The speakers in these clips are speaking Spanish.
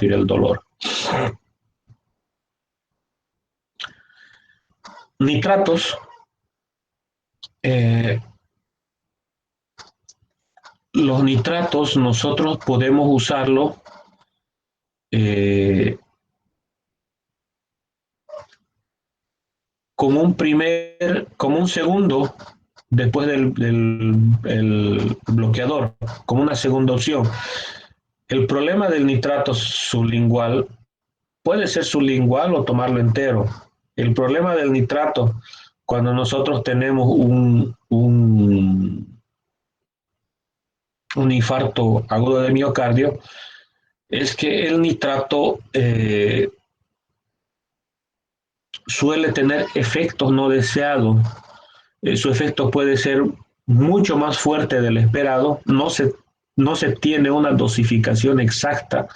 combatir el dolor. Nitratos. Los nitratos nosotros podemos usarlos como un segundo después del bloqueador, como una segunda opción. El problema del nitrato sublingual puede ser sublingual o tomarlo entero. El problema del nitrato, cuando nosotros tenemos un infarto agudo de miocardio, es que el nitrato suele tener efectos no deseados. Su efecto puede ser mucho más fuerte del esperado. No se tiene una dosificación exacta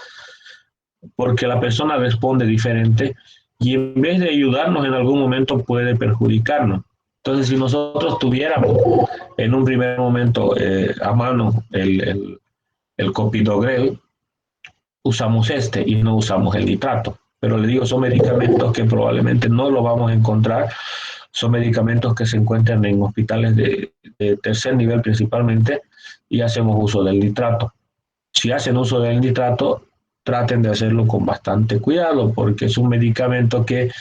porque la persona responde diferente y en vez de ayudarnos en algún momento puede perjudicarnos. Entonces, si nosotros tuviéramos en un primer momento a mano el copidogrel, usamos este y no usamos el nitrato. Pero le digo, son medicamentos que probablemente no lo vamos a encontrar. Son medicamentos que se encuentran en hospitales de tercer nivel principalmente y hacemos uso del nitrato. Si hacen uso del nitrato, traten de hacerlo con bastante cuidado porque es un medicamento que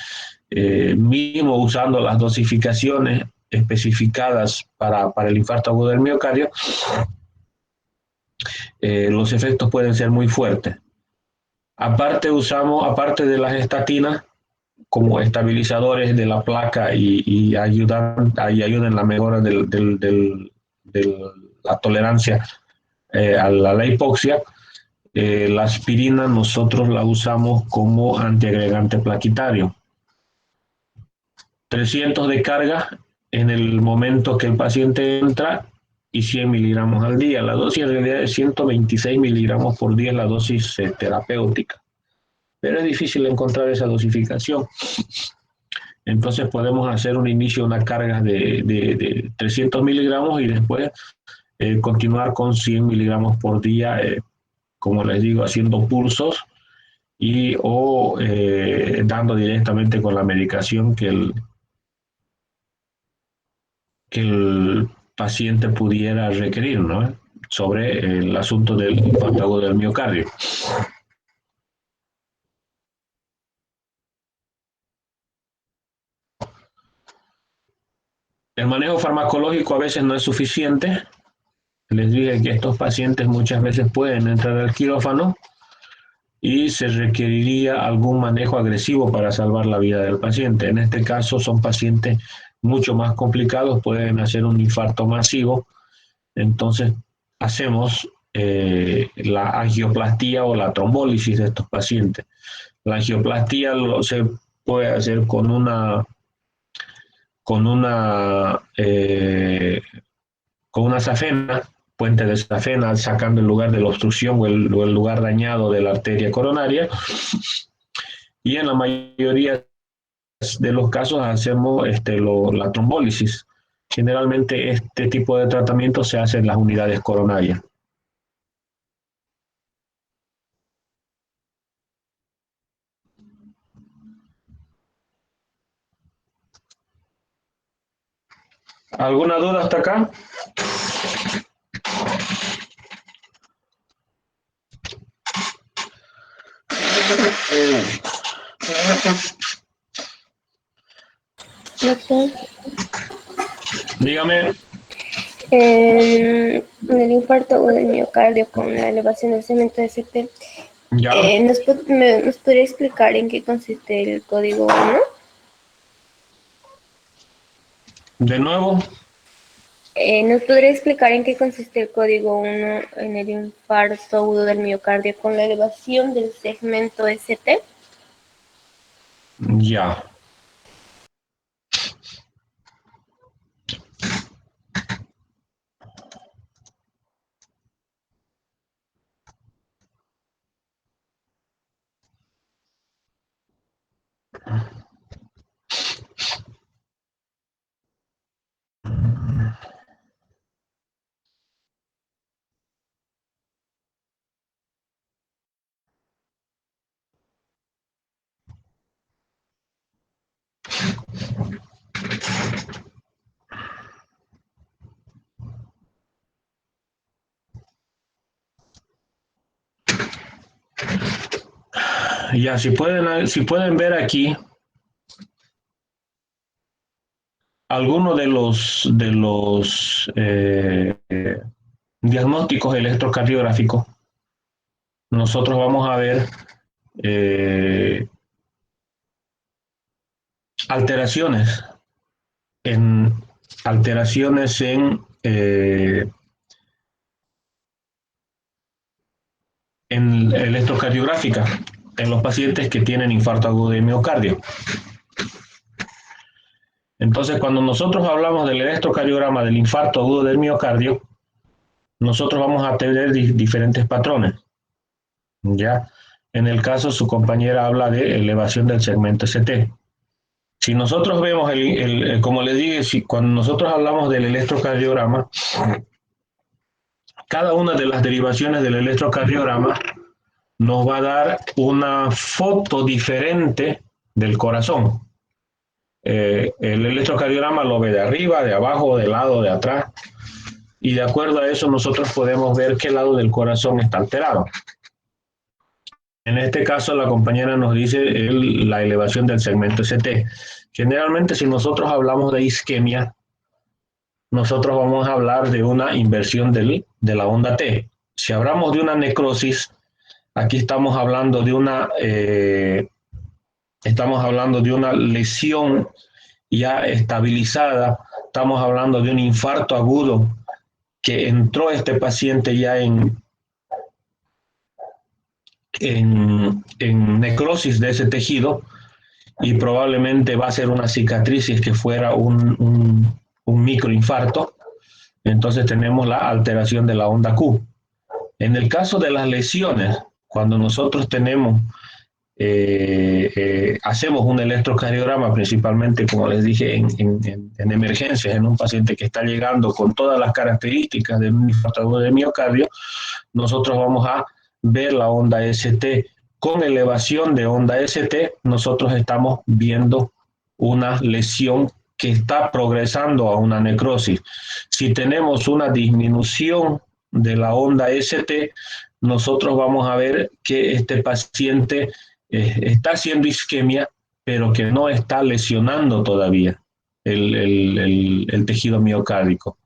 mismo usando las dosificaciones especificadas para el infarto agudo del miocardio, los efectos pueden ser muy fuertes. Aparte de las estatinas, como estabilizadores de la placa y ayudan en la mejora de la tolerancia a la hipoxia. La aspirina nosotros la usamos como antiagregante plaquetario. 300 de carga en el momento que el paciente entra y 100 miligramos al día. La dosis en realidad es 126 miligramos por día, la dosis terapéutica. Pero es difícil encontrar esa dosificación. Entonces podemos hacer un inicio, una carga de 300 miligramos y después continuar con 100 miligramos por día, como les digo, haciendo pulsos o dando directamente con la medicación que el paciente pudiera requerir, ¿no? Sobre el asunto del infarto agudo del miocardio. El manejo farmacológico a veces no es suficiente. Les dije que estos pacientes muchas veces pueden entrar al quirófano y se requeriría algún manejo agresivo para salvar la vida del paciente. En este caso son pacientes mucho más complicados, pueden hacer un infarto masivo, entonces hacemos la angioplastía o la trombólisis de estos pacientes. La angioplastía se puede hacer con una safena, puente de safena, sacando el lugar de la obstrucción o el lugar dañado de la arteria coronaria. Y en la mayoría de los casos hacemos la trombólisis. Generalmente este tipo de tratamiento se hace en las unidades coronarias. ¿Alguna duda hasta acá? Doctor, Dígame. en el infarto agudo del miocardio con la elevación del cemento de ST, Ya. ¿nos podría explicar en qué consiste el código 1? De nuevo. ¿Nos podría explicar en qué consiste el código 1 en el infarto agudo del miocardio con la elevación del segmento ST? Ya. Ya, si pueden ver aquí algunos de los diagnósticos electrocardiográficos, nosotros vamos a ver eh, alteraciones en alteraciones en electrocardiográfica en los pacientes que tienen infarto agudo de miocardio. Entonces, cuando nosotros hablamos del electrocardiograma del infarto agudo del miocardio, nosotros vamos a tener diferentes patrones. ¿Ya? En el caso, su compañera habla de elevación del segmento ST. Si nosotros vemos, como les dije, cuando nosotros hablamos del electrocardiograma, cada una de las derivaciones del electrocardiograma nos va a dar una foto diferente del corazón. El electrocardiograma lo ve de arriba, de abajo, de lado, de atrás, y de acuerdo a eso nosotros podemos ver qué lado del corazón está alterado. En este caso, la compañera nos dice la elevación del segmento ST. Generalmente, si nosotros hablamos de isquemia, nosotros vamos a hablar de una inversión de la onda T. Si hablamos de una necrosis, aquí estamos hablando de una lesión ya estabilizada, estamos hablando de un infarto agudo que entró este paciente ya en necrosis de ese tejido y probablemente va a ser una cicatriz si es que fuera un microinfarto. Entonces tenemos la alteración de la onda Q. En el caso de las lesiones, cuando nosotros hacemos un electrocardiograma, principalmente, como les dije, en emergencias, en un paciente que está llegando con todas las características de un infarto agudo de miocardio, nosotros vamos a ver la onda ST. Con elevación de onda ST, nosotros estamos viendo una lesión que está progresando a una necrosis. Si tenemos una disminución de la onda ST, nosotros vamos a ver que este paciente está haciendo isquemia, pero que no está lesionando todavía el tejido miocárdico.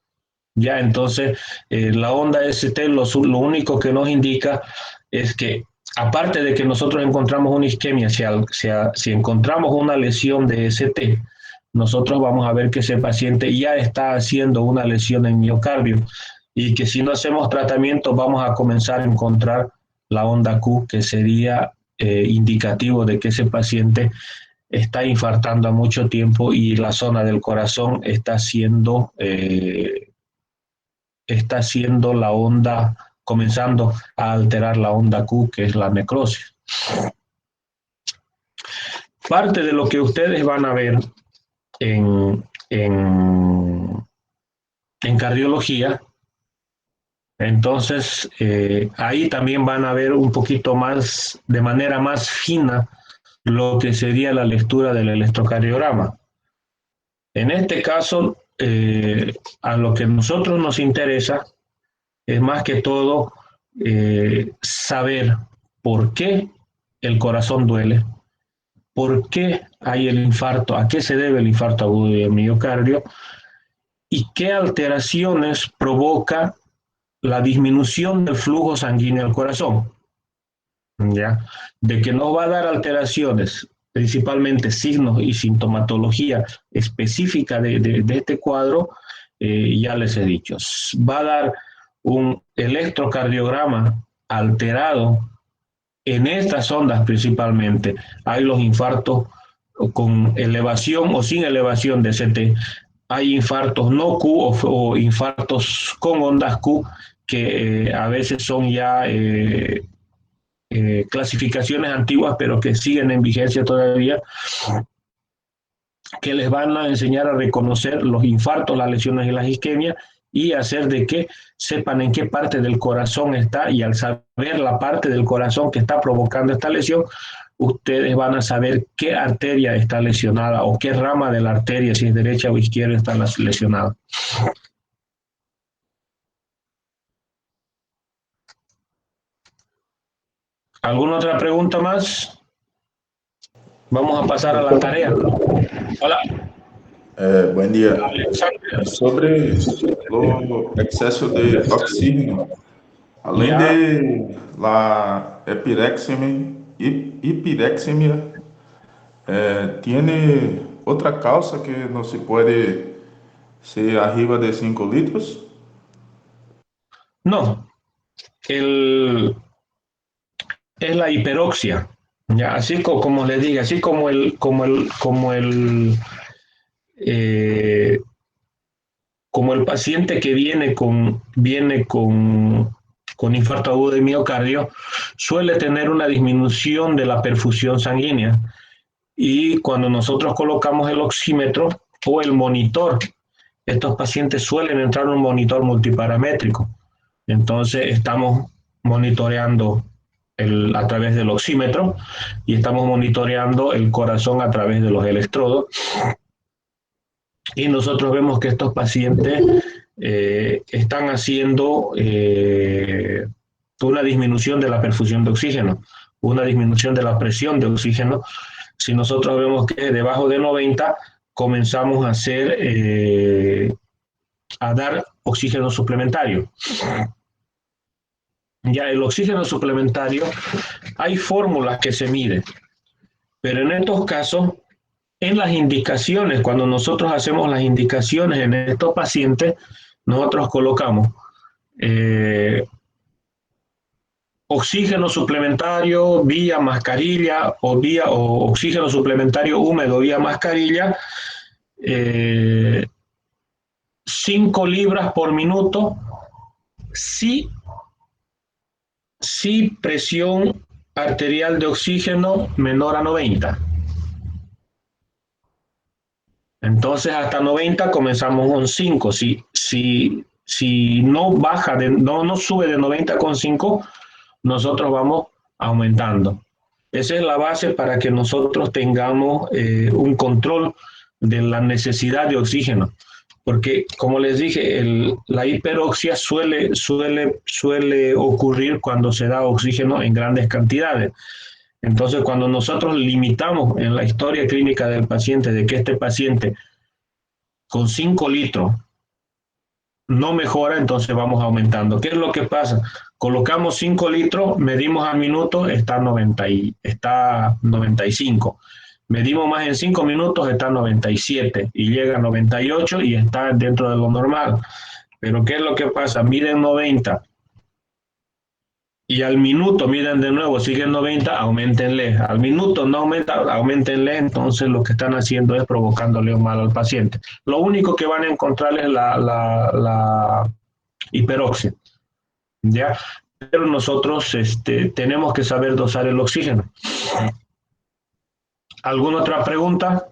Ya, entonces, la onda ST lo único que nos indica es que, aparte de que nosotros encontramos una isquemia, si encontramos una lesión de ST, nosotros vamos a ver que ese paciente ya está haciendo una lesión en miocardio y que si no hacemos tratamiento vamos a comenzar a encontrar la onda Q, que sería indicativo de que ese paciente está infartando a mucho tiempo y la zona del corazón está siendo la onda, comenzando a alterar la onda Q, que es la necrosis. Parte de lo que ustedes van a ver en cardiología, entonces ahí también van a ver un poquito más, de manera más fina, lo que sería la lectura del electrocardiograma. En este caso, a lo que a nosotros nos interesa es más que todo saber por qué el corazón duele, por qué hay el infarto, a qué se debe el infarto agudo del miocardio y qué alteraciones provoca la disminución del flujo sanguíneo al corazón. ¿Ya? De que nos va a dar alteraciones, principalmente signos y sintomatología específica de este cuadro, ya les he dicho. Va a dar un electrocardiograma alterado en estas ondas principalmente. Hay los infartos con elevación o sin elevación de CT. Hay infartos no Q o infartos con ondas Q que a veces son ya clasificaciones antiguas, pero que siguen en vigencia todavía, que les van a enseñar a reconocer los infartos, las lesiones y las isquemias y hacer de que sepan en qué parte del corazón está, y al saber la parte del corazón que está provocando esta lesión, ustedes van a saber qué arteria está lesionada o qué rama de la arteria, si es derecha o izquierda, está lesionada. ¿Alguna otra pregunta más? Vamos a pasar a la tarea. Hola. Buen día. Sobre o excesso de oxígeno, além Ya. de la hipirexemia, tiene otra causa que no se puede ser arriba de 5 litros. No, el, es la hiperoxia. Ya, así como les digo, así eh, como el paciente que con infarto agudo de miocardio suele tener una disminución de la perfusión sanguínea. Y cuando nosotros colocamos el oxímetro o el monitor, estos pacientes suelen entrar en un monitor multiparamétrico. Entonces estamos monitoreando a través del oxímetro y estamos monitoreando el corazón a través de los electrodos. Y nosotros vemos que estos pacientes están haciendo una disminución de la perfusión de oxígeno, una disminución de la presión de oxígeno. Si nosotros vemos que debajo de 90 comenzamos a a dar oxígeno suplementario. Ya el oxígeno suplementario, hay fórmulas que se miden, pero en estos casos, en las indicaciones, cuando nosotros hacemos las indicaciones en estos pacientes, nosotros colocamos eh, oxígeno suplementario vía mascarilla o oxígeno suplementario húmedo vía mascarilla, 5 libras por minuto, si presión arterial de oxígeno menor a 90. Entonces hasta 90 comenzamos con 5. Si no baja, no sube de 90,5, nosotros vamos aumentando. Esa es la base para que nosotros tengamos un control de la necesidad de oxígeno. Porque, como les dije, la hiperoxia suele ocurrir cuando se da oxígeno en grandes cantidades. Entonces, cuando nosotros limitamos en la historia clínica del paciente de que este paciente con 5 litros no mejora, entonces vamos aumentando. ¿Qué es lo que pasa? Colocamos 5 litros, medimos al minuto, está 95. Medimos más en 5 minutos, está 97 y llega a 98 y está dentro de lo normal. Pero ¿qué es lo que pasa? Miden 90 y al minuto miden de nuevo, siguen 90, aumentenle. Al minuto no aumenta, aumentenle. Entonces lo que están haciendo es provocándole un mal al paciente. Lo único que van a encontrar es la hiperoxia, ¿ya? Pero nosotros tenemos que saber dosar el oxígeno. ¿Alguna otra pregunta?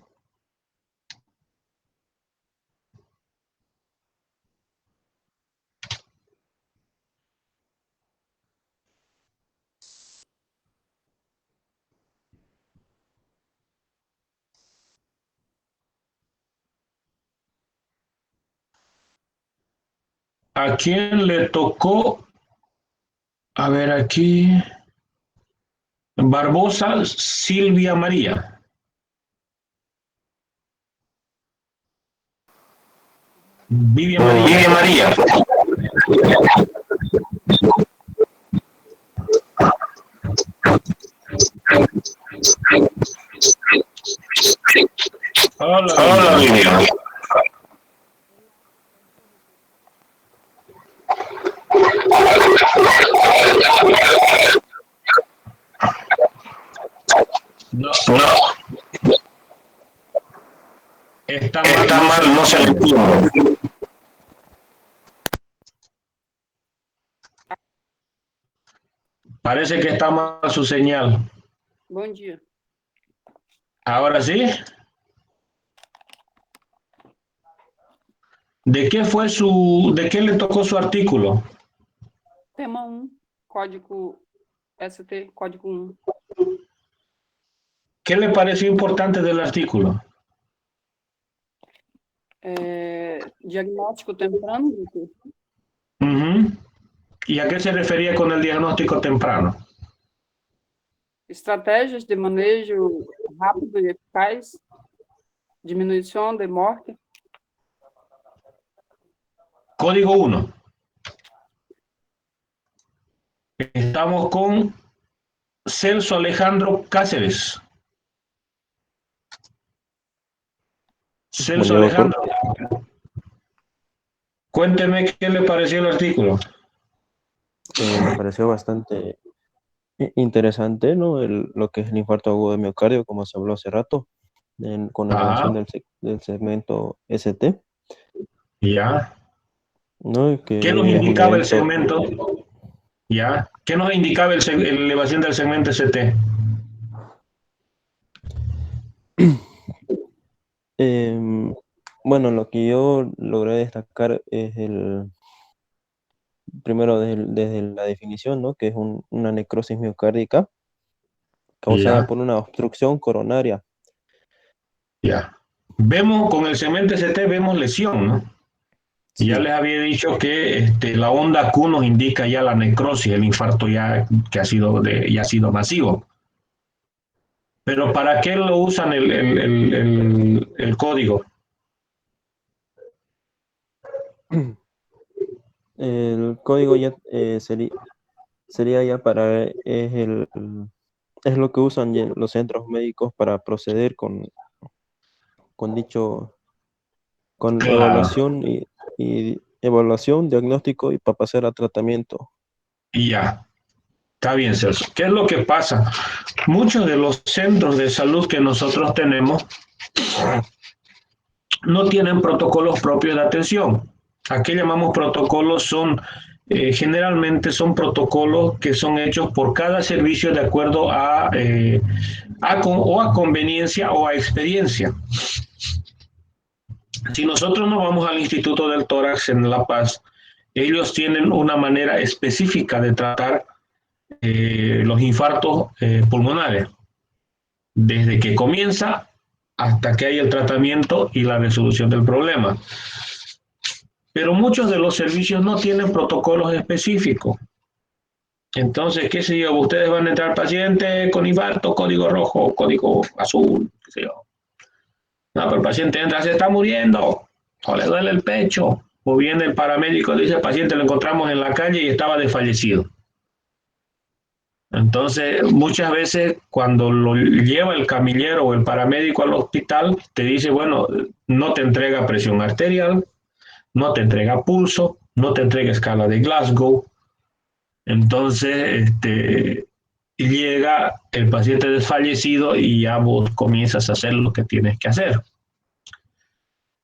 ¿A quién le tocó? A ver aquí. Barbosa Silvia María. Vivian María. Vivian María. Hola, hola Vivian. No. Está mal, no se le entiende. Parece que está mal su señal. Bom dia. ¿Ahora sí? ¿De qué le tocó su artículo? Tema 1, código ST, código 1. ¿Qué le pareció importante del artículo? Diagnóstico temprano. Uh-huh. ¿Y a qué se refería con el diagnóstico temprano? estratégias de manejo rápido e eficaz, diminuição de morte. Código 1. Estamos con Celso Alejandro Cáceres. Celso Bueno, Alejandro, cuénteme qué le pareció el artículo. me pareció bastante interesante, ¿no? Lo que es el infarto agudo de miocardio, como se habló hace rato, con elevación Ajá, del segmento ST, ya. ¿no? Y ¿Qué nos que es un indicaba el evento, segmento? Ya. ¿Qué nos indicaba la elevación del segmento ST? em, bueno, lo que yo logré destacar es primero desde la definición, ¿no? Que es una necrosis miocárdica causada Ya, por una obstrucción coronaria. ya. Vemos con el segmento ST, vemos lesión, ¿no? Y ya Sí. les había dicho que la onda Q nos indica ya la necrosis, el infarto ya que ya ha sido masivo. Pero ¿para qué lo usan el código? El código ya sería ya es lo que usan ya los centros médicos para proceder con dicho, con Claro. y evaluación, diagnóstico y para pasar a tratamiento. Y ya, está bien, Celso. ¿Qué es lo que pasa? Muchos de los centros de salud que nosotros tenemos no tienen protocolos propios de atención. ¿A qué llamamos protocolos? Generalmente son protocolos que son hechos por cada servicio de acuerdo o a conveniencia o a experiencia. Si nosotros nos vamos al Instituto del Tórax en La Paz, ellos tienen una manera específica de tratar los infartos pulmonares, desde que comienza hasta que hay el tratamiento y la resolución del problema. Pero muchos de los servicios no tienen protocolos específicos. Entonces, qué sé yo, ustedes van a entrar paciente con infarto, código rojo, código azul, qué sé yo. No, pero el paciente entra, se está muriendo, o le duele el pecho, o viene el paramédico y dice, el paciente lo encontramos en la calle y estaba desfallecido. Entonces, muchas veces cuando lo lleva el camillero o el paramédico al hospital, te dice, bueno, no te entrega presión arterial, no te entrega pulso, no te entrega escala de Glasgow. Entonces, llega el paciente desfallecido y ya vos comienzas a hacer lo que tienes que hacer.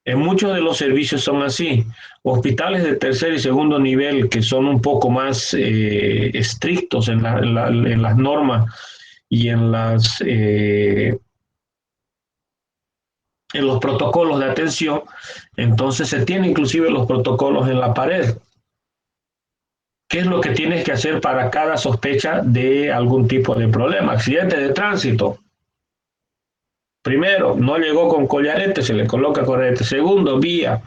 En muchos de los servicios son así. Hospitales de tercer y segundo nivel que son un poco más estrictos en las normas y en los protocolos de atención, entonces se tienen inclusive los protocolos en la pared. ¿Qué es lo que tienes que hacer para cada sospecha de algún tipo de problema? Accidente de tránsito. Primero, no llegó con collarete, se le coloca collarete. Segundo, vía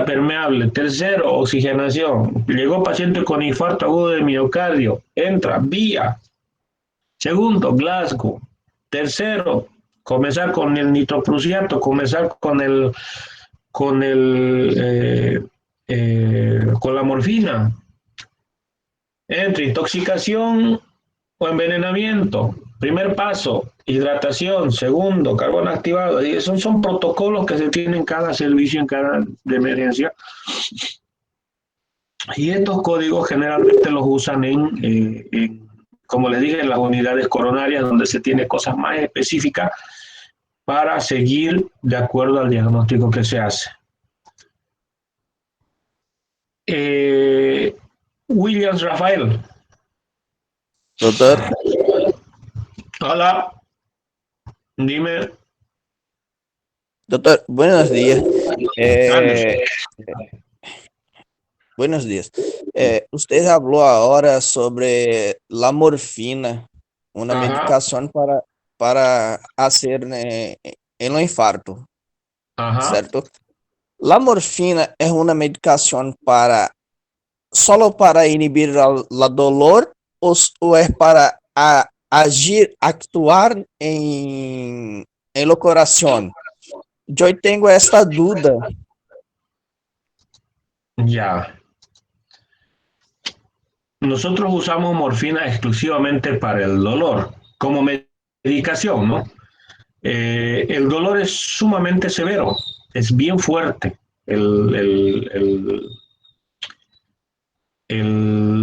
permeable. Tercero, oxigenación. Llegó paciente con infarto agudo de miocardio. Entra, vía. Segundo, Glasgow. Tercero, comenzar con el nitroprusiato, comenzar con la morfina. Entre intoxicación o envenenamiento. Primer paso, hidratación. Segundo, carbón activado. Y esos son protocolos que se tienen en cada servicio, en cada de emergencia. Y estos códigos generalmente los usan como les dije, en las unidades coronarias, donde se tiene cosas más específicas para seguir de acuerdo al diagnóstico que se hace. Williams Rafael. Doctor, Hola, dime. doctor, buenos días. Anderson. Buenos días. Usted habló ahora sobre la morfina, una Ajá, medicación para hacer el infarto, ajá. ¿cierto? La morfina es una medicación solo para inhibir la dolor o es para actuar en el corazón. Yo tengo esta duda. Ya. Nosotros usamos morfina exclusivamente para el dolor, como medicación, ¿no? El dolor es sumamente severo, es bien fuerte. El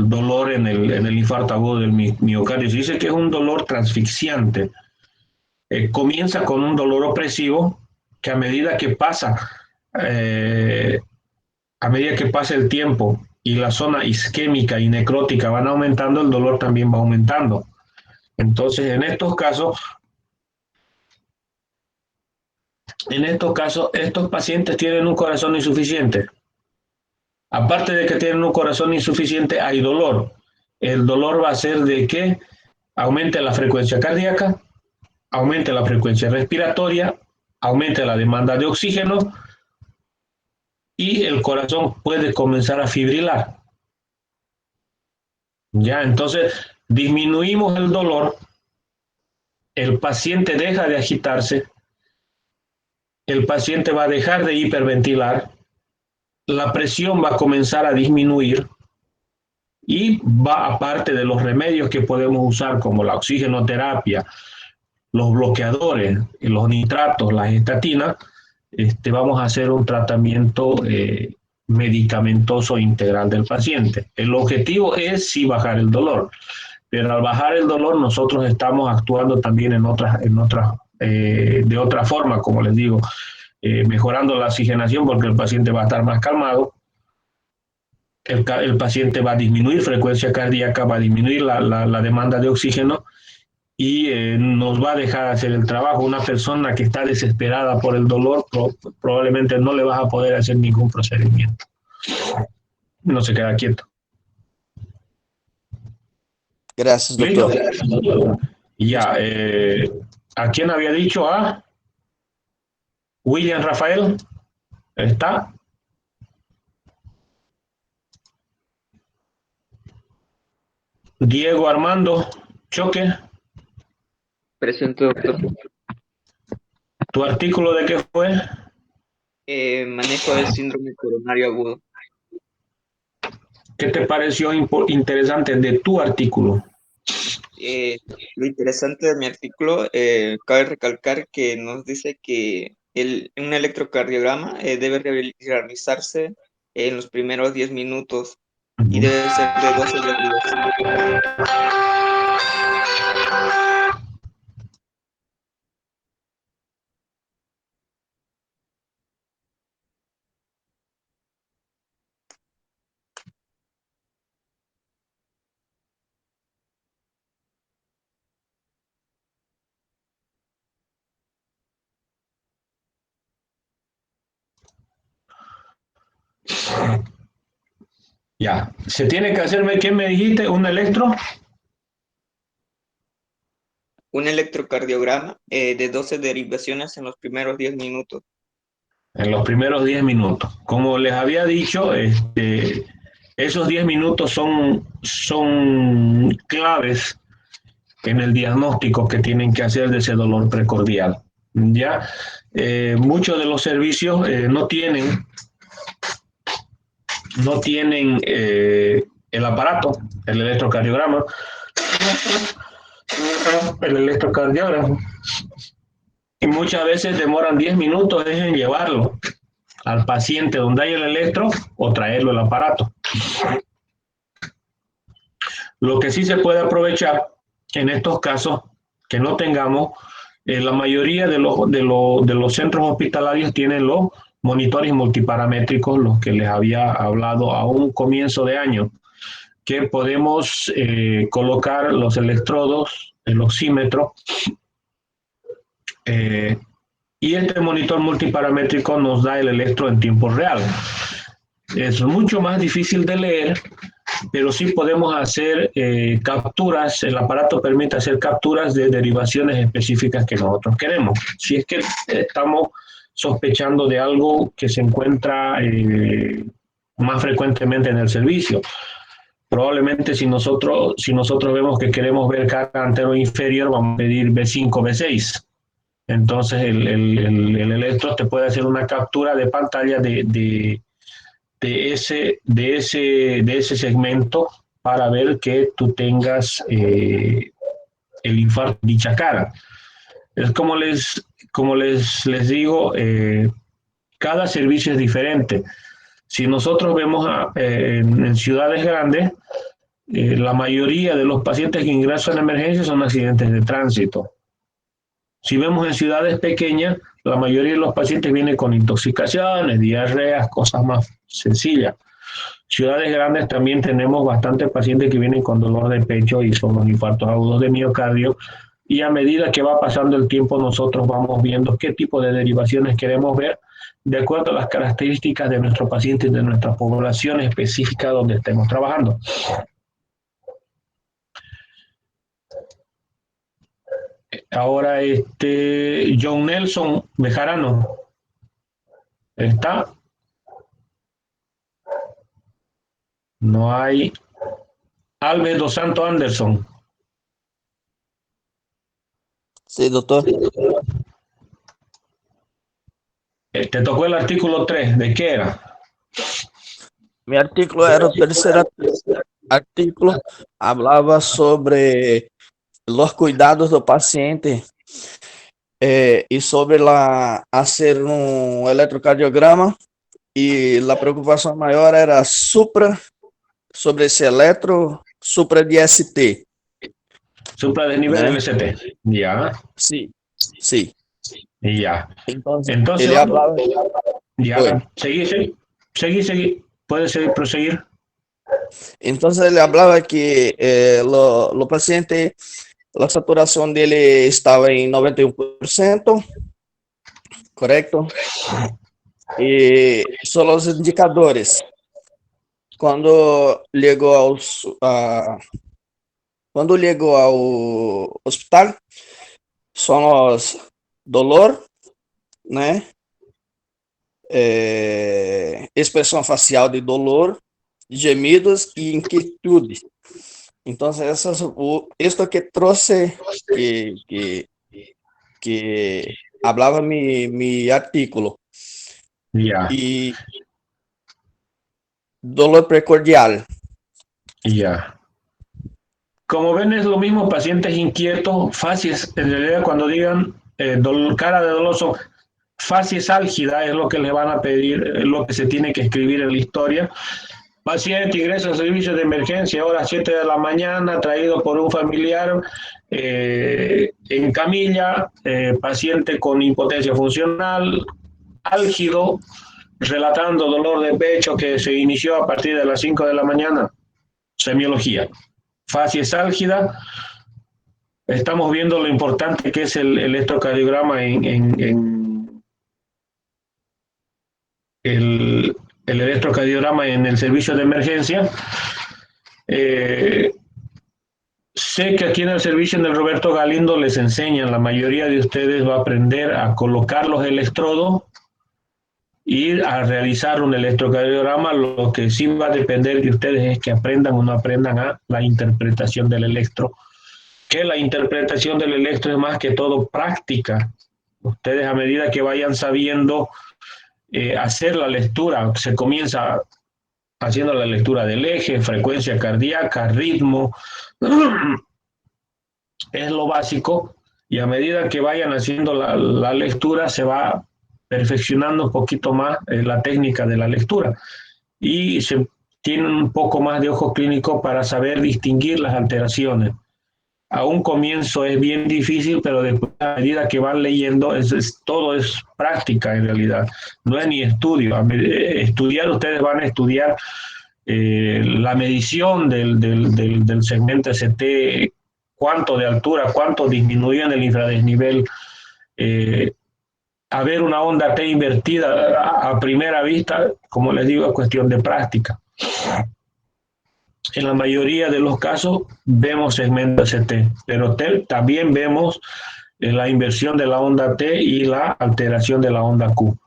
dolor en el infarto agudo del miocardio. Se dice que es un dolor transfixiante. Comienza con un dolor opresivo que a medida que pasa el tiempo y la zona isquémica y necrótica van aumentando, el dolor también va aumentando. Entonces, en estos casos, estos pacientes tienen un corazón insuficiente. Aparte de que tienen un corazón insuficiente, hay dolor. El dolor va a ser de que aumente la frecuencia cardíaca, aumente la frecuencia respiratoria, aumente la demanda de oxígeno y el corazón puede comenzar a fibrilar. Ya, entonces disminuimos el dolor, el paciente deja de agitarse, el paciente va a dejar de hiperventilar, la presión va a comenzar a disminuir y va, aparte de los remedios que podemos usar como la oxigenoterapia, los bloqueadores, los nitratos, las estatinas, vamos a hacer un tratamiento medicamentoso integral del paciente. El objetivo es sí bajar el dolor, pero al bajar el dolor nosotros estamos actuando también de otra forma, como les digo, mejorando la oxigenación porque el paciente va a estar más calmado, el paciente va a disminuir frecuencia cardíaca, va a disminuir la demanda de oxígeno y nos va a dejar hacer el trabajo. Una persona que está desesperada por el dolor probablemente no le vas a poder hacer ningún procedimiento. No se queda quieto. Gracias, doctor. Ya, ¿a quién había dicho? ¿A William Rafael? ¿Está? Diego Armando Choque. Presente, doctor. ¿Tu artículo de qué fue? Manejo del síndrome coronario agudo. ¿Qué te pareció interesante de tu artículo? Lo interesante de mi artículo, cabe recalcar que nos dice que un electrocardiograma debe realizarse en los primeros 10 minutos y debe ser de 12 derivaciones. Ya, se tiene que hacerme, ¿qué me dijiste? ¿Un electro? Un electrocardiograma de 12 derivaciones en los primeros 10 minutos. En los primeros 10 minutos. Como les había dicho, esos 10 minutos son claves en el diagnóstico que tienen que hacer de ese dolor precordial. Ya, muchos de los servicios no tienen el aparato, el electrocardiograma, el electrocardiógrafo. Y muchas veces demoran 10 minutos en llevarlo al paciente donde hay el electro o traerlo el aparato. Lo que sí se puede aprovechar en estos casos que no tengamos, la mayoría de los centros hospitalarios tienen los monitores multiparamétricos, los que les había hablado a un comienzo de año, que podemos colocar los electrodos, el oxímetro, y este monitor multiparamétrico nos da el electro en tiempo real. Es mucho más difícil de leer, pero sí podemos hacer capturas. El aparato permite hacer capturas de derivaciones específicas que nosotros queremos. Si es que estamos sospechando de algo que se encuentra más frecuentemente en el servicio. Probablemente si nosotros vemos que queremos ver cara antero inferior, vamos a pedir B5, B6. Entonces el electro te puede hacer una captura de pantalla de ese segmento para ver que tú tengas el infarto de dicha cara. Es como les digo, cada servicio es diferente. Si nosotros vemos en ciudades grandes, la mayoría de los pacientes que ingresan a emergencia son accidentes de tránsito. Si vemos en ciudades pequeñas, la mayoría de los pacientes vienen con intoxicaciones, diarreas, cosas más sencillas. Ciudades grandes también tenemos bastantes pacientes que vienen con dolor de pecho y son los infartos agudos de miocardio. Y a medida que va pasando el tiempo, nosotros vamos viendo qué tipo de derivaciones queremos ver de acuerdo a las características de nuestro paciente y de nuestra población específica donde estemos trabajando. Ahora, John Nelson Bejarano, ¿está? No hay. Alves dos Santos Anderson. Sí, doctor. Te tocó el artículo 3, ¿de qué era? Mi artículo era el tercer artículo, hablaba sobre los cuidados del paciente y sobre hacer un electrocardiograma, y la preocupación mayor era sobre ese supra de ST. Supra de nivel ¿Eh? MST. Ya, Sí, sí. ya. Entonces, Entonces, él hablaba. Oi. ya, seguí. Puedes proseguir. Entonces, él hablaba que lo paciente, la saturación de él estaba en 91%, correcto? Y son los indicadores. Quando chegou ao hospital, são os dolor, né? Expressão facial de dolor, gemidos e inquietude. Então, isto que trouxe, que hablava mi artículo. Ya, E dolor precordial. ya. Como ven, es lo mismo pacientes inquietos, facies, en realidad cuando digan cara de dolor son facies álgida, es lo que le van a pedir, es lo que se tiene que escribir en la historia. Paciente ingresa al servicio de emergencia a horas 7 de la mañana, traído por un familiar en camilla, paciente con impotencia funcional, álgido, relatando dolor de pecho que se inició a partir de las 5 de la mañana. Semiología. Facies álgida. Estamos viendo lo importante que es el electrocardiograma el electrocardiograma en el servicio de emergencia. Sé que aquí en el servicio del Roberto Galindo les enseñan, la mayoría de ustedes va a aprender a colocar los electrodos y a realizar un electrocardiograma. Lo que sí va a depender de ustedes es que aprendan o no aprendan a la interpretación del electro, que la interpretación del electro es más que todo práctica. Ustedes a medida que vayan sabiendo hacer la lectura, se comienza haciendo la lectura del eje, frecuencia cardíaca, ritmo, es lo básico, y a medida que vayan haciendo la lectura se va perfeccionando un poquito más la técnica de la lectura y se tiene un poco más de ojo clínico para saber distinguir las alteraciones. A un comienzo es bien difícil, pero después, a medida que van leyendo, todo es práctica en realidad, no es ni estudio. Estudiar, ustedes van a estudiar la medición del segmento ST, cuánto de altura, cuánto disminuyó en el infradesnivel, a ver una onda T invertida a primera vista, como les digo, es cuestión de práctica. En la mayoría de los casos vemos segmento ST, pero también vemos la inversión de la onda T y la alteración de la onda Q.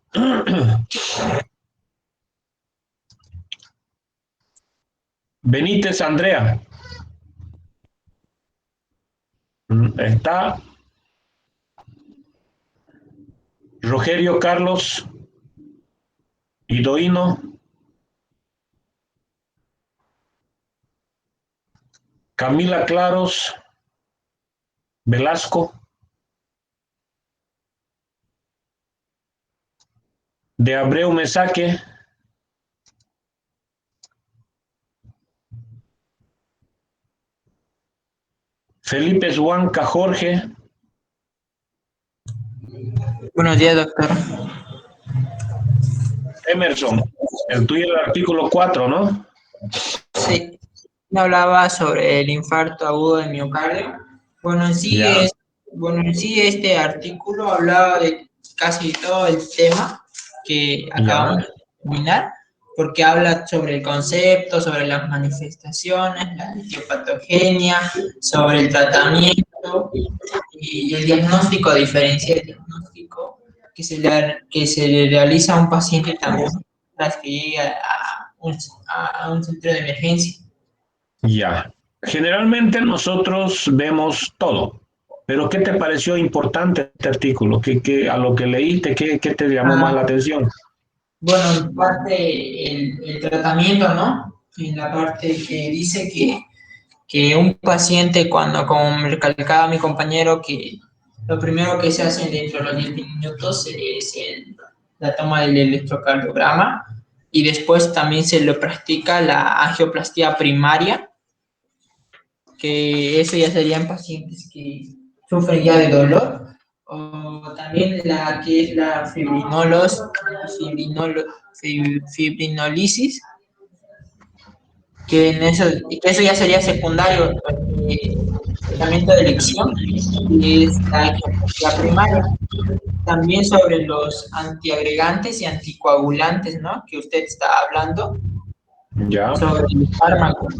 Benítez Andrea. Está. Rogerio Carlos Idoino. Camila Claros Velasco. De Abreu Mesaque. Felipe Zuanca Jorge. Buenos días, doctor. Emerson, el tuyo es el artículo 4, ¿no? Sí, me hablaba sobre el infarto agudo de miocardio. Bueno, Ya. En sí este artículo hablaba de casi todo el tema que acabamos Ya. de terminar, porque habla sobre el concepto, sobre las manifestaciones, la etiopatogenia, sobre el tratamiento y el diagnóstico, diferencia del diagnóstico que se le realiza a un paciente también tras que llegue a un centro de emergencia. Ya. Generalmente nosotros vemos todo, pero ¿qué te pareció importante este artículo? A lo que leíste, ¿qué te llamó más la Ah, atención? bueno, en parte el tratamiento, ¿no? En la parte que dice que un paciente, cuando, como me recalcaba mi compañero, que lo primero que se hace dentro de los 10 minutos es la toma del electrocardiograma y después también se le practica la angioplastía primaria, que eso ya serían pacientes que sufren ya de dolor, o también la que es la fibrinolisis, que eso ya sería secundario, porque el tratamiento de elección es la angioplastía primaria. También sobre los antiagregantes y anticoagulantes, ¿no? Que usted está hablando, Ya. sobre los fármacos,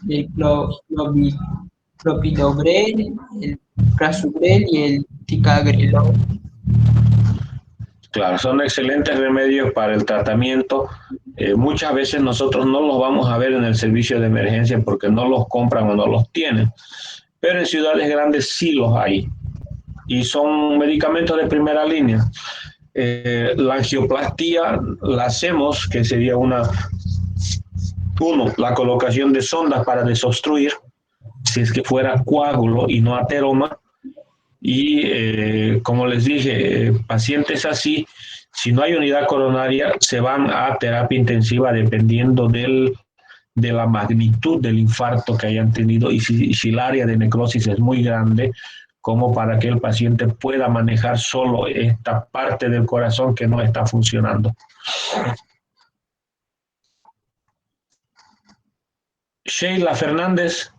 el clopidogrel, el prasugrel y el ticagrelor. Claro, son excelentes remedios para el tratamiento. Muchas veces nosotros no los vamos a ver en el servicio de emergencia porque no los compran o no los tienen, pero en ciudades grandes sí los hay y son medicamentos de primera línea. La angioplastía la hacemos, que sería la colocación de sondas para desobstruir, si es que fuera coágulo y no ateroma. Y como les dije, pacientes así, si no hay unidad coronaria, se van a terapia intensiva dependiendo de la magnitud del infarto que hayan tenido y si el área de necrosis es muy grande, como para que el paciente pueda manejar solo esta parte del corazón que no está funcionando. Sheila Fernández.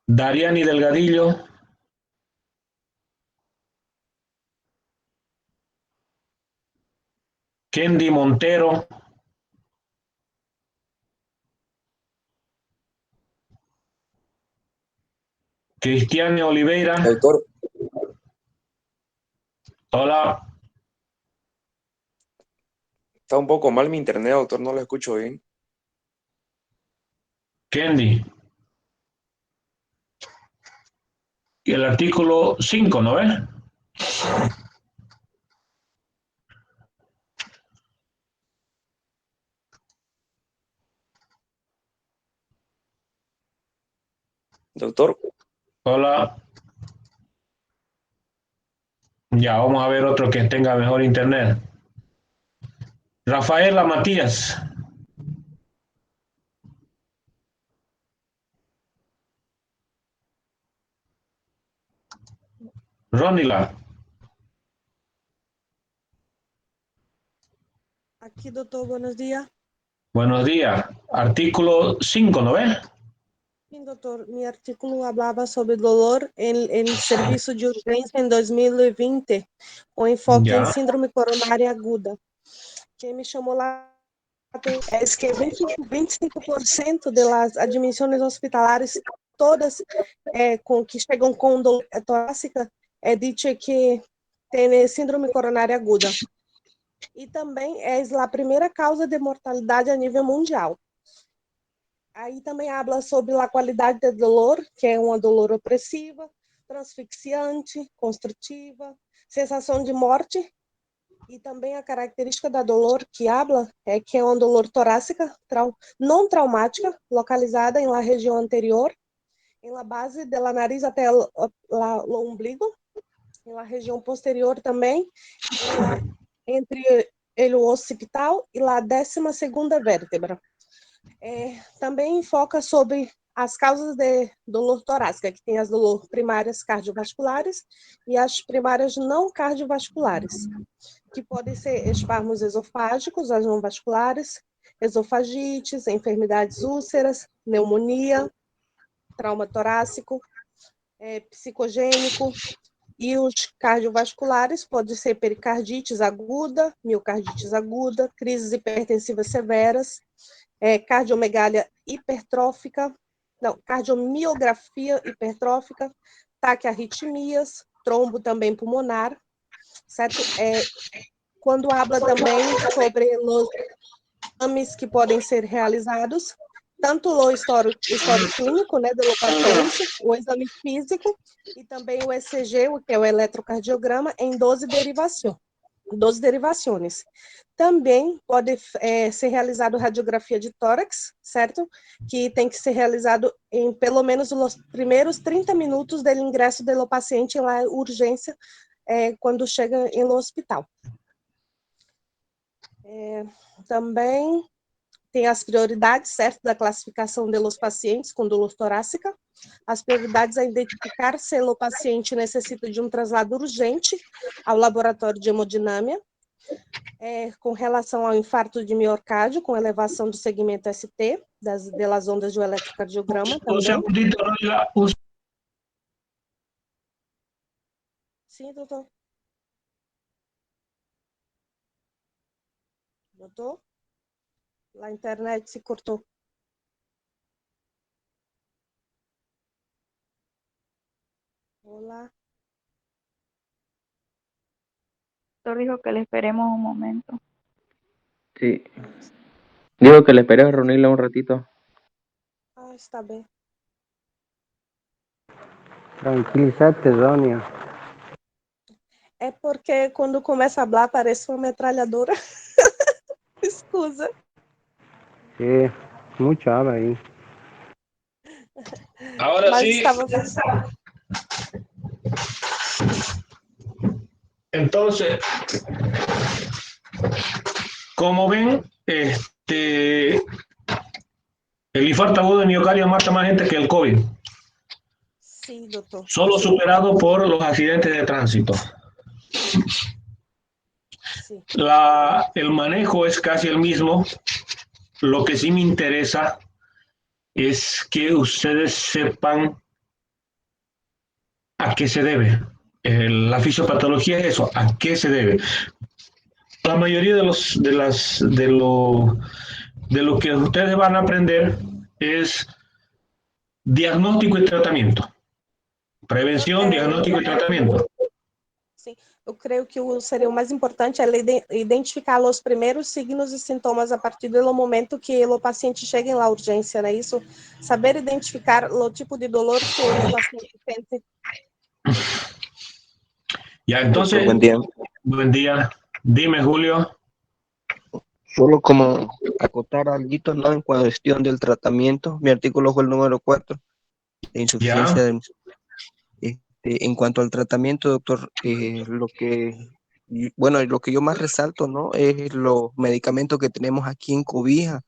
Dariani Delgadillo. Kendi Montero. Cristiane Oliveira. Doctor, Hola. está un poco mal mi internet, doctor, no lo escucho bien. Kendi. Y el artículo 5, ¿no ves? Doctor, Hola. Ya, vamos a ver otro que tenga mejor internet. Rafaela Matías. Ronila. Aquí, doctor, buenos días. Buenos días. Artículo 5, ¿no ves? Sí, doctor, mi artículo hablaba sobre dolor en servicio de urgencia en 2020, con enfoque en Ya. síndrome coronaria aguda. Que me chamou la atención es que 25% de las admisiones hospitalares, todas que chegam com dor torácica, é dicho que tem síndrome coronária aguda. E também é a primeira causa de mortalidade a nível mundial. Aí também habla sobre a qualidade do dolor, que é uma dor opressiva, transfixiante, construtiva, sensação de morte, e também a característica da dolor que habla é que é uma dor torácica, não traumática, localizada em la região anterior, em la base da nariz até o umbigo, em la região posterior também, entre o occipital e a 12ª vértebra. Também foca sobre as causas de dor torácica, que tem as dores primárias cardiovasculares e as primárias não cardiovasculares, que podem ser espasmos esofágicos, as não vasculares, esofagites, enfermidades úlceras, pneumonia, trauma torácico, psicogênico, e os cardiovasculares podem ser pericardites aguda, miocardites aguda, crises hipertensivas severas, cardiomegalia hipertrófica, cardiomiografia hipertrófica, taquiarritmias, trombo também pulmonar, certo? Quando habla também sobre os exames que podem ser realizados, tanto o histórico clínico, né, do paciente, o exame físico e também o ECG, que é o eletrocardiograma, em 12 derivações. Também pode ser realizado radiografia de tórax, certo? Que tem que ser realizado em pelo menos os primeiros 30 minutos do ingresso do paciente na urgência, quando chega no hospital. Também tem as prioridades, certo, da classificação dos pacientes com dor torácica. As prioridades a identificar se o paciente necessita de um traslado urgente ao laboratório de hemodinâmica, com relação ao infarto de miocárdio, com elevação do segmento ST, das ondas do eletrocardiograma também. Un segundito, Roila. Sim, doutor. Doutor? A internet se cortou. Olá. Doctor dijo que le esperemos un momento. Sí. Digo que le esperé a reunirla un ratito. Está bem. Tranquilízate, Dônia. É porque quando começa a falar parece uma metralhadora. Escusa. Sí, mucha habla ahí. Ahora Mas sí. estava... Entonces, como ven, el infarto agudo de miocardio mata más gente que el COVID. Sí, doctor. Solo superado por los accidentes de tránsito. Sí. El manejo es casi el mismo. Lo que sí me interesa es que ustedes sepan a qué se debe. La fisiopatología es eso, a qué se debe. La mayoría de lo que ustedes van a aprender es diagnóstico y tratamiento. Prevención, diagnóstico y tratamiento. Sim, eu creio que seria o mais importante é identificar os primeiros signos e sintomas a partir do momento que o paciente chega na urgência, né? Isso, saber identificar o tipo de dolor que o paciente sente. Ya, entonces, Buen día. Buen día. Dime, Julio. Solo como acotar algo, ¿no? En cuestión del tratamiento, mi artículo fue el número 4, de insuficiencia de... en cuanto al tratamiento, doctor, lo que yo más resalto, ¿no? Es los medicamentos que tenemos aquí en Cobija,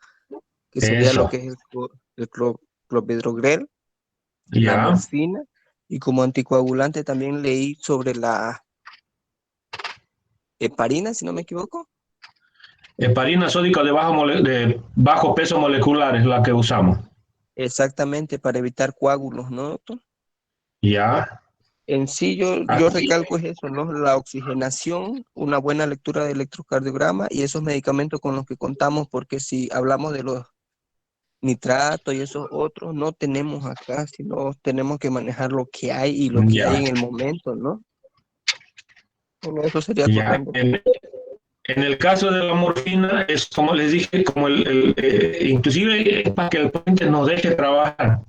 que sería lo que es el clopidogrel, la morfina, y como anticoagulante también leí sobre la heparina, si no me equivoco. Heparina sódica de bajo peso molecular es la que usamos. Exactamente, para evitar coágulos, ¿no, doctor? Ya. En sí, yo recalco es eso, ¿no? La oxigenación, una buena lectura de electrocardiograma y esos medicamentos con los que contamos, porque si hablamos de los nitratos y esos otros, no tenemos acá, sino tenemos que manejar lo que hay y lo que hay en el momento, ¿no? Solo eso sería acotando. En el caso de la morfina, es como les dije, como inclusive es para que el paciente no deje trabajar.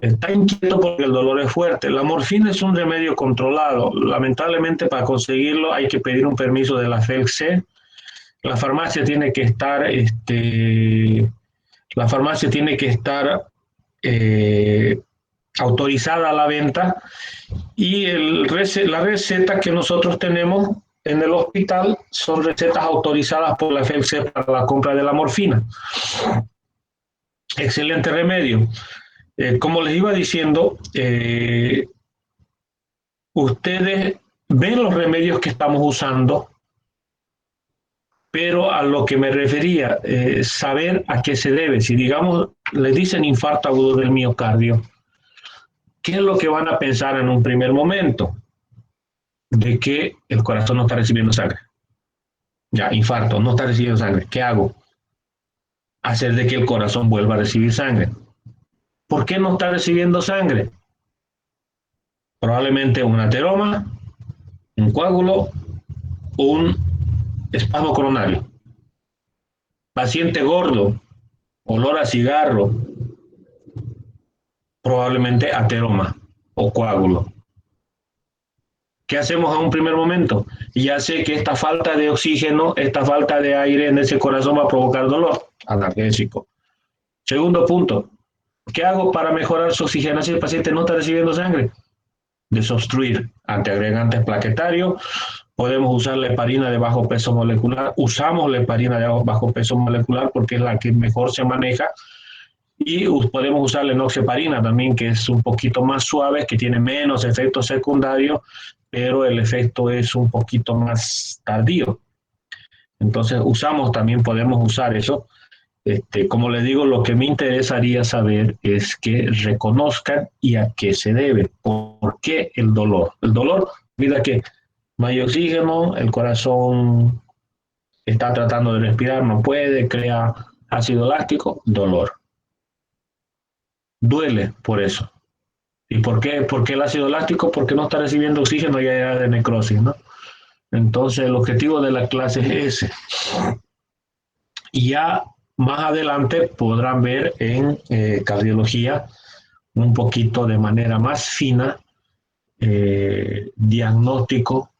Está inquieto porque el dolor es fuerte. La morfina es un remedio controlado. Lamentablemente, para conseguirlo hay que pedir un permiso de la FELC. La farmacia tiene que estar, la farmacia tiene que estar autorizada a la venta y la receta que nosotros tenemos en el hospital son recetas autorizadas por la FELC para la compra de la morfina. Excelente remedio. Como les iba diciendo, ustedes ven los remedios que estamos usando, pero a lo que me refería, saber a qué se debe. Si, digamos, les dicen infarto agudo del miocardio, ¿qué es lo que van a pensar en un primer momento? De que el corazón no está recibiendo sangre. Ya, infarto, no está recibiendo sangre. ¿Qué hago? Hacer de que el corazón vuelva a recibir sangre. ¿Por qué no está recibiendo sangre? Probablemente un ateroma, un coágulo, un espasmo coronario. Paciente gordo, olor a cigarro, probablemente ateroma o coágulo. ¿Qué hacemos a un primer momento? Ya sé que esta falta de oxígeno, esta falta de aire en ese corazón va a provocar dolor, analgésico. Segundo punto, ¿qué hago para mejorar su oxigenación si el paciente no está recibiendo sangre? Desobstruir, antiagregantes plaquetarios. Podemos usar la heparina de bajo peso molecular. Usamos la heparina de bajo peso molecular porque es la que mejor se maneja. Y podemos usar la enoxaparina también, que es un poquito más suave, que tiene menos efectos secundarios, pero el efecto es un poquito más tardío. Entonces podemos usar eso. Como les digo, lo que me interesaría saber es que reconozcan y a qué se debe. ¿Por qué el dolor? El dolor, mira que no hay oxígeno, el corazón está tratando de respirar, no puede, crea ácido láctico, dolor. Duele por eso. ¿Y por qué? ¿Por qué el ácido láctico? Porque no está recibiendo oxígeno y hay área de necrosis, ¿no? Entonces, el objetivo de la clase es ese. Y ya más adelante podrán ver en cardiología un poquito de manera más fina diagnóstico,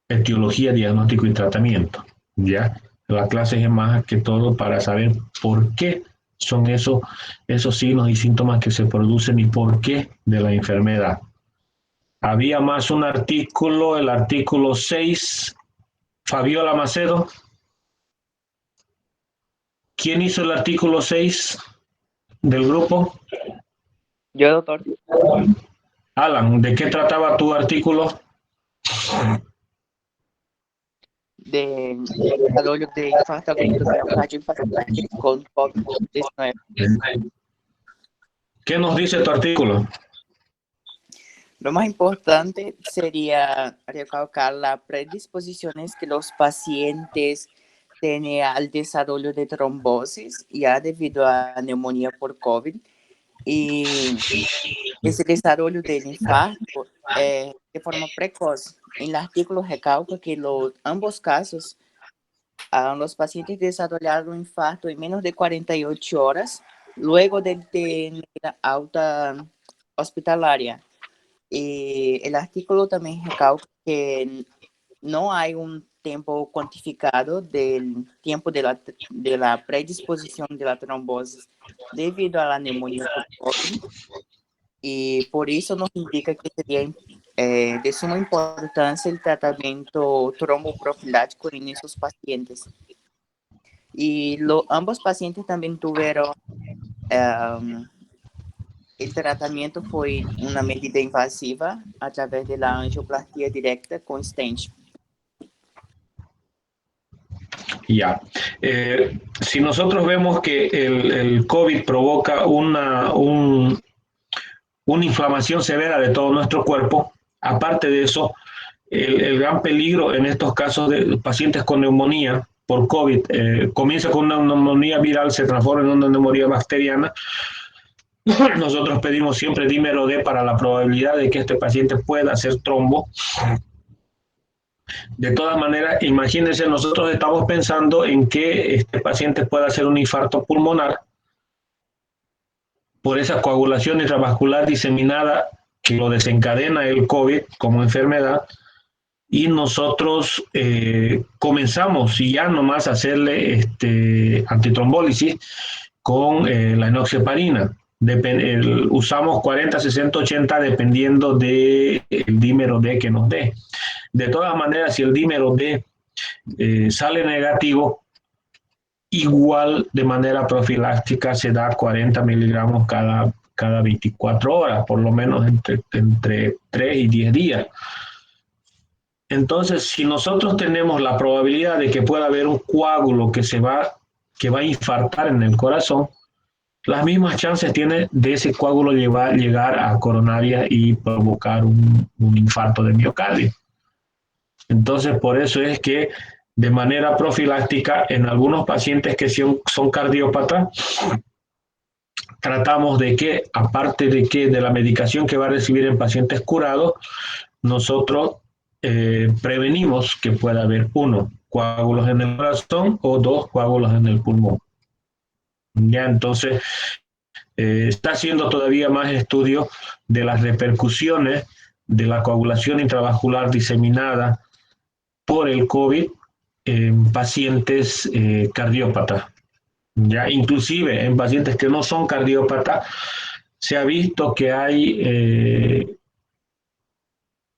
etiología, diagnóstico y tratamiento. ¿Ya? La clase es más que todo para saber por qué son esos signos y síntomas que se producen y por qué de la enfermedad. Había más un artículo, el artículo 6, Fabiola Macedo. ¿Quién hizo el artículo 6 del grupo? Yo, doctor. Alan, ¿de qué trataba tu artículo? De desarrollo de infarto agudo de miocardio con COVID-19. ¿Qué nos dice tu artículo? Lo más importante sería recalcar las predisposiciones que los pacientes tienen al desarrollo de trombosis ya debido a neumonía por COVID y ese desarrollo del infarto de forma precoz. En el artículo recalca que ambos casos los pacientes desarrollaron infarto en menos de 48 horas luego de tener alta hospitalaria. El artículo también recalca que no hay un tiempo cuantificado del tiempo de la predisposición de la trombosis debido a la neumonía por COVID, y por eso nos indica que sería de suma importancia el tratamiento tromboprofilático en esos pacientes. Y ambos pacientes también tuvieron el tratamiento fue una medida invasiva a través de la angioplastia directa con stent. Ya. Si nosotros vemos que el COVID provoca una inflamación severa de todo nuestro cuerpo, aparte de eso, el gran peligro en estos casos de pacientes con neumonía por COVID, comienza con una neumonía viral, se transforma en una neumonía bacteriana. Nosotros pedimos siempre dímero D para la probabilidad de que este paciente pueda hacer trombo. De todas maneras, imagínense, nosotros estamos pensando en que este paciente pueda hacer un infarto pulmonar por esa coagulación intravascular diseminada que lo desencadena el COVID como enfermedad, y nosotros comenzamos y ya nomás a hacerle antitrombólisis con la enoxaparina. Usamos 40, 60, 80 dependiendo del dímero D que nos dé. De todas maneras, si el dímero D sale negativo, igual de manera profiláctica se da 40 miligramos cada 24 horas, por lo menos entre 3 y 10 días. Entonces, si nosotros tenemos la probabilidad de que pueda haber un coágulo que va a infartar en el corazón, las mismas chances tiene de ese coágulo llegar a coronaria y provocar un infarto de miocardio. Entonces, por eso es que de manera profiláctica, en algunos pacientes que son cardiópatas, tratamos de que, aparte de la medicación que va a recibir en pacientes curados, nosotros prevenimos que pueda haber 1, coágulos en el corazón, o 2, coágulos en el pulmón. Ya, entonces, está haciendo todavía más estudios de las repercusiones de la coagulación intravascular diseminada por el COVID en pacientes cardiópatas. Ya, inclusive en pacientes que no son cardiópatas, se ha visto que hay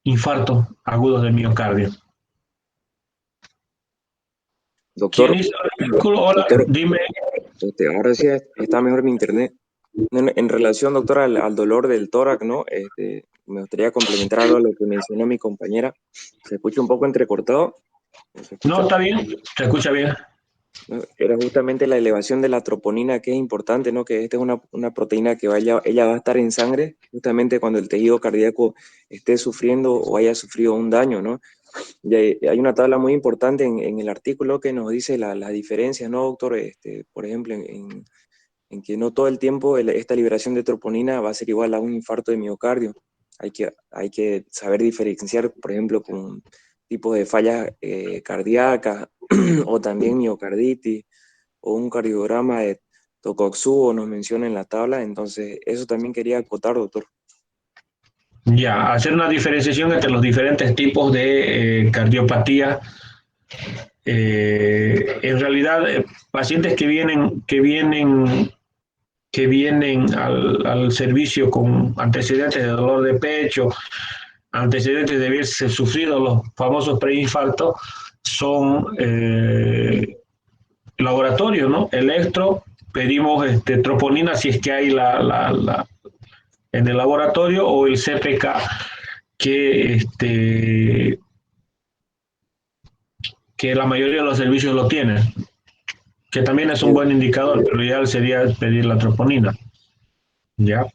infartos agudos del miocardio. Doctor, ¿Quién hizo el artículo? Hola, doctor, dime. ahora sí está mejor mi internet. En relación, doctor, al dolor del tórax, ¿no? Me gustaría complementar algo a lo que mencionó mi compañera. ¿Se escucha un poco entrecortado? No, está bien, se escucha bien. ¿No? Era justamente la elevación de la troponina, que es importante, ¿no? Que esta es una proteína que ella va a estar en sangre justamente cuando el tejido cardíaco esté sufriendo o haya sufrido un daño, ¿no? Y hay una tabla muy importante en el artículo que nos dice las diferencias, ¿no, doctor? Por ejemplo, en que no todo el tiempo esta liberación de troponina va a ser igual a un infarto de miocardio. Hay que saber diferenciar, por ejemplo, con tipos de fallas cardíacas o también miocarditis o un cardiograma de Tocoxubo nos menciona en la tabla. Entonces, eso también quería acotar, doctor. Ya, hacer una diferenciación entre los diferentes tipos de cardiopatía. En realidad, pacientes que vienen al servicio con antecedentes de dolor de pecho, antecedentes de haberse sufrido los famosos preinfartos, son laboratorios, ¿no? Electro, pedimos troponina si es que hay en el laboratorio, o el CPK, que la mayoría de los servicios lo tienen, que también es un buen indicador, pero lo ideal sería pedir la troponina. ¿Ya?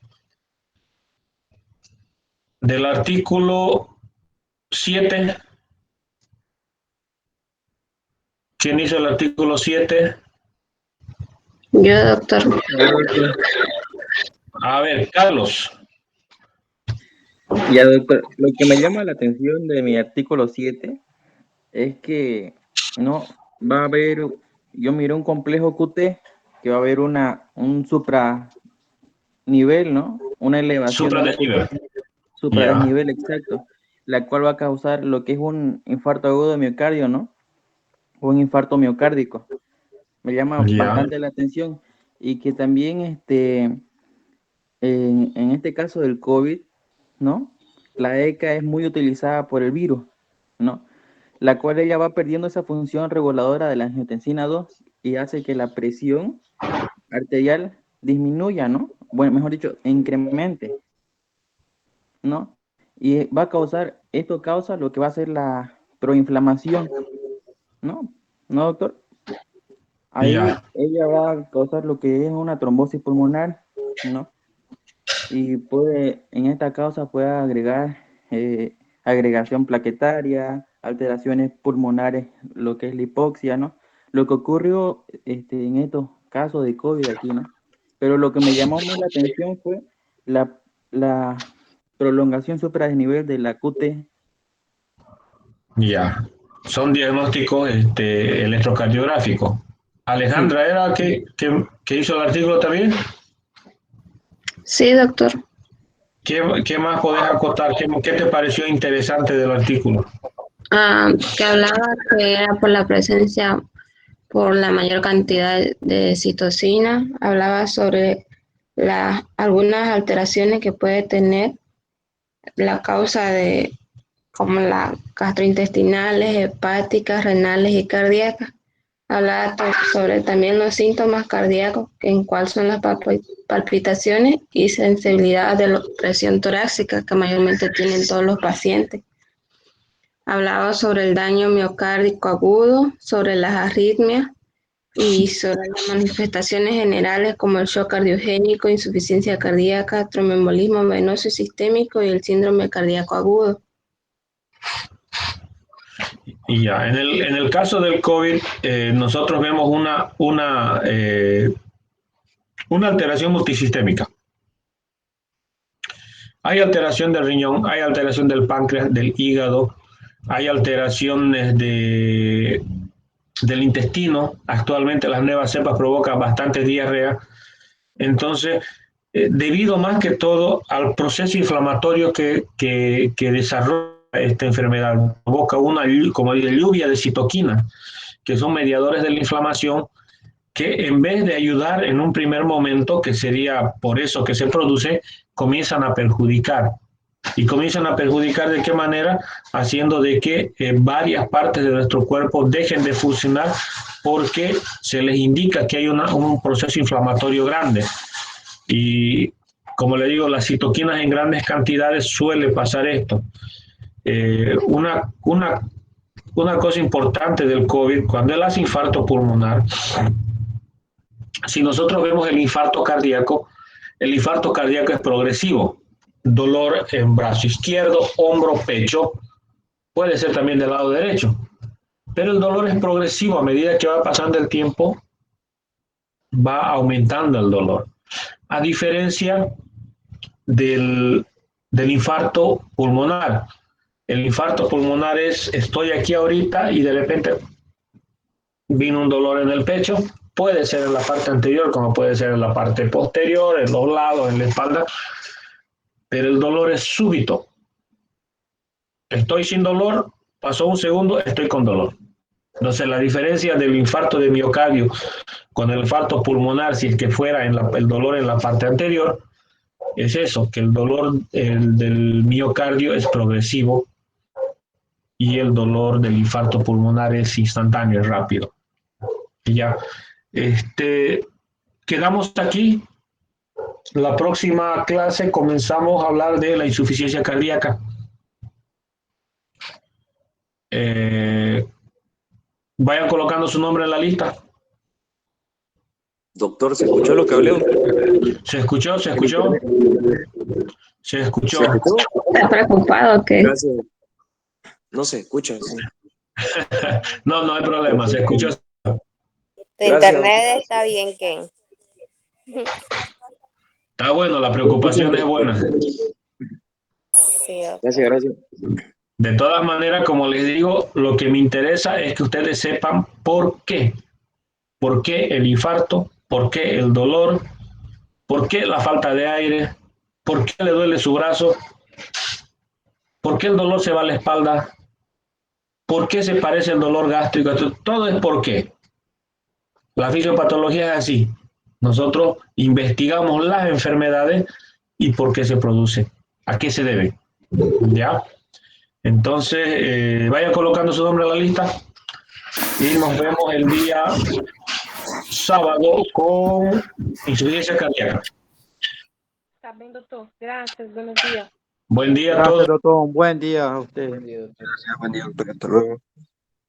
Del artículo 7, ¿quién hizo el artículo 7? Yo, doctor. A ver, Carlos. Ya, doctor, lo que me llama la atención de mi artículo 7 es que no va a haber, yo miré un complejo QT que va a haber un supranivel, ¿no? Una elevación de la Supradesnivel. QT, supradesnivel, exacto, la cual va a causar lo que es un infarto agudo de miocardio, ¿no? O un infarto miocárdico. Me llama bastante la atención, y que también en este caso del COVID, ¿no? La ECA es muy utilizada por el virus, ¿no? La cual ella va perdiendo esa función reguladora de la angiotensina 2 y hace que la presión arterial disminuya, ¿no? Bueno, mejor dicho, incremente, ¿no? Y esto causa lo que va a ser la proinflamación, ¿no? ¿No, doctor? Ahí ella va a causar lo que es una trombosis pulmonar, ¿no? Y en esta causa puede agregar agregación plaquetaria, alteraciones pulmonares, lo que es la hipoxia, ¿no? Lo que ocurrió en estos casos de COVID aquí, ¿no? Pero lo que me llamó más la atención fue la prolongación supradesnivel de la QT, Ya. Son diagnósticos electrocardiográficos. Sí. Alejandra, ¿era que hizo el artículo también? Sí, doctor. ¿Qué más podés acotar? ¿Qué te pareció interesante del artículo? Que hablaba que era por la presencia, por la mayor cantidad de citocina. Hablaba sobre algunas alteraciones que puede tener la causa de, como las gastrointestinales, hepáticas, renales y cardíacas. Hablaba sobre también los síntomas cardíacos, en cuáles son las palpitaciones y sensibilidad de la presión torácica que mayormente tienen todos los pacientes. Hablaba sobre el daño miocárdico agudo, sobre las arritmias y sobre las manifestaciones generales como el shock cardiogénico, insuficiencia cardíaca, tromboembolismo venoso y sistémico y el síndrome cardíaco agudo. Y ya, en el caso del COVID, nosotros vemos una alteración multisistémica. Hay alteración del riñón, hay alteración del páncreas, del hígado, hay alteraciones del intestino. Actualmente las nuevas cepas provocan bastante diarrea. Entonces, debido más que todo al proceso inflamatorio que desarrolla esta enfermedad, provoca una, como dice, lluvia de citoquinas, que son mediadores de la inflamación, que en vez de ayudar en un primer momento, que sería por eso que se produce, comienzan a perjudicar. ¿Y comienzan a perjudicar de qué manera? Haciendo de que varias partes de nuestro cuerpo dejen de funcionar porque se les indica que hay un proceso inflamatorio grande. Y como le digo, las citoquinas en grandes cantidades suele pasar esto. Una cosa importante del COVID, cuando él hace infarto pulmonar, si nosotros vemos el infarto cardíaco es progresivo. Dolor en brazo izquierdo, hombro, pecho, puede ser también del lado derecho. Pero el dolor es progresivo, a medida que va pasando el tiempo, va aumentando el dolor. A diferencia del infarto pulmonar. El infarto pulmonar es, estoy aquí ahorita y de repente vino un dolor en el pecho, puede ser en la parte anterior como puede ser en la parte posterior, en los lados, en la espalda, pero el dolor es súbito. Estoy sin dolor, pasó un segundo, estoy con dolor. Entonces la diferencia del infarto de miocardio con el infarto pulmonar, si es que fuera el dolor en la parte anterior, es eso, que el dolor del miocardio es progresivo y el dolor del infarto pulmonar es instantáneo, es rápido. Y ya, quedamos aquí. La próxima clase comenzamos a hablar de la insuficiencia cardíaca. Vayan colocando su nombre en la lista. Doctor, ¿se escuchó lo que hablé? ¿Se escuchó? ¿Se escuchó? ¿Se escuchó? ¿Se escuchó? ¿Estás preocupado o qué? Gracias. No se escucha, sí. No, no hay problema, se escuchó. Tu internet está bien, Ken. Está bueno, la preocupación es buena. Sí, Gracias. De todas maneras, como les digo, lo que me interesa es que ustedes sepan por qué. ¿Por qué el infarto? ¿Por qué el dolor? ¿Por qué la falta de aire? ¿Por qué le duele su brazo? ¿Por qué el dolor se va a la espalda? ¿Por qué se parece el dolor gástrico? Todo es por qué. La fisiopatología es así. Nosotros investigamos las enfermedades y por qué se produce, a qué se debe. ¿Ya? Entonces, vaya colocando su nombre en la lista y nos vemos el día sábado con insuficiencia cardíaca. Está bien, doctor. Gracias. Buenos días. Buen día a Gracias, todos. doctor. Un buen día a usted. Gracias, buen día, doctor. Hasta luego.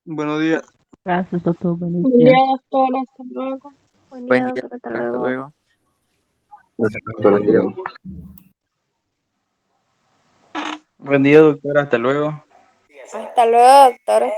Buenos días. Gracias, doctor. Buenos Buen días. día, doctor. Hasta luego. Buen Buen día, día, doctor. Hasta hasta luego. luego. Gracias, doctor. Hasta luego. Buen día, doctor. Hasta luego. Hasta luego, doctor.